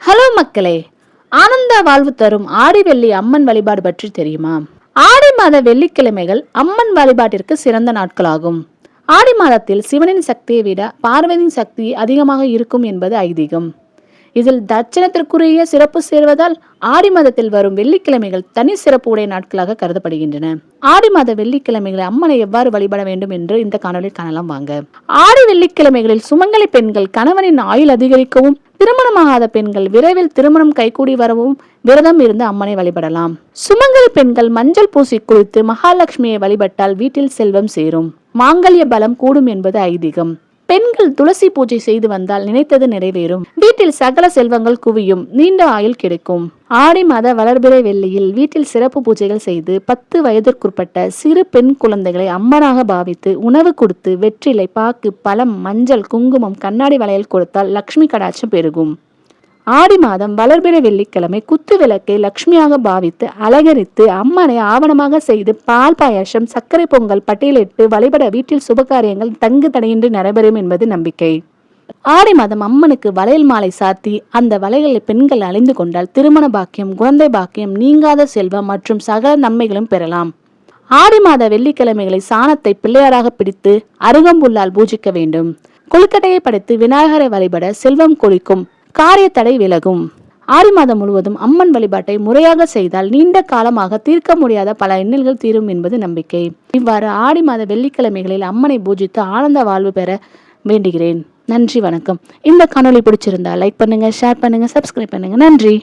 Hello மக்களே, ஆனந்த வாழ்வு தரும் ஆடி வெள்ளி அம்மன் வழிபாடு பற்றி தெரியுமா? ஆடி மாத வெள்ளிக்கிழமைகள் அம்மன் வழிபாட்டிற்கு சிறந்த நாட்களாகும். ஆடி மாதத்தில் சிவனின் சக்தியை விட பார்வதியின் சக்தி அதிகமாக இருக்கும் என்பது ஐதீகம். இதில் தட்சணத்திற்குரிய சிறப்பு சேர்வதால் ஆடி மாதத்தில் வரும் வெள்ளிக்கிழமைகள் தனி சிறப்பு உடைய நாட்களாக கருதப்படுகின்றன. ஆடி மாத வெள்ளிக்கிழமைகளை அம்மனை எவ்வாறு வழிபட வேண்டும் என்று இந்த காணொலியில் காணலாம் வாங்க. ஆடி வெள்ளிக்கிழமைகளில் சுமங்கலி பெண்கள் கணவனின் ஆயுள் அதிகரிக்கவும், திருமணமாகாத பெண்கள் விரைவில் திருமணம் கைகூடி வரவும் விரதம் இருந்து அம்மனை வழிபடலாம். சுமங்கலி பெண்கள் மஞ்சள் பூசி குளித்து மகாலட்சுமியை வழிபட்டால் வீட்டில் செல்வம் சேரும், மாங்கல்ய பலம் கூடும் என்பது ஐதீகம். பெண்கள் துளசி பூஜை செய்து வந்தால் நினைத்தது நிறைவேறும், வீட்டில் சகல செல்வங்கள் குவியும், நீண்ட ஆயுள் கிடைக்கும். ஆடி மாத வளர்பிறை வெள்ளியில் வீட்டில் சிறப்பு பூஜைகள் செய்து 10 வயதிற்குட்பட்ட சிறு பெண் குழந்தைகளை அம்மனாக பாவித்து உணவு கொடுத்து வெற்றிலை, பாக்கு, பழம், மஞ்சள், குங்குமம், கண்ணாடி வளையல் கொடுத்தால் லட்சுமி கடாட்சம் பெருகும். ஆடி மாதம் வளர்பிறை வெள்ளிக்கிழமை குத்து விளக்கை லட்சுமியாக பாவித்து அலங்கரித்து அம்மனை ஆவணமாக செய்து பால் பாயாசம், சர்க்கரை பொங்கல் பட்டியலிட்டு வழிபட வீட்டில் சுபகாரியங்கள் தங்கு தடையின்றி நடைபெறும் என்பது நம்பிக்கை. ஆடி மாதம் அம்மனுக்கு வளையல் மாலை சாத்தி அந்த வளையலை பெண்கள் அணிந்து கொண்டால் திருமண பாக்கியம், குழந்தை பாக்கியம், நீங்காத செல்வம் மற்றும் சகல நன்மைகளும் பெறலாம். ஆடி மாத வெள்ளிக்கிழமைகளை சாணத்தை பிள்ளையாராக பிடித்து அருகம்புல்லால் பூஜிக்க வேண்டும். கொழுக்கட்டையை படைத்து விநாயகரை வழிபட செல்வம் கொளிக்கும், காரிய தடை விலகும். ஆடி மாதம் முழுவதும் அம்மன் வழிபாட்டை முறையாக செய்தால் நீண்ட காலமாக தீர்க்க முடியாத பல இன்னல்கள் தீரும் என்பது நம்பிக்கை. இவ்வாறு ஆடி மாத வெள்ளிக்கிழமைகளில் அம்மனை பூஜித்து ஆனந்த வாழ்வு பெற வேண்டுகிறேன். நன்றி, வணக்கம். இந்த காணொளி பிடிச்சிருந்தா லைக் பண்ணுங்க, ஷேர் பண்ணுங்க, சப்ஸ்கிரைப் பண்ணுங்க. நன்றி.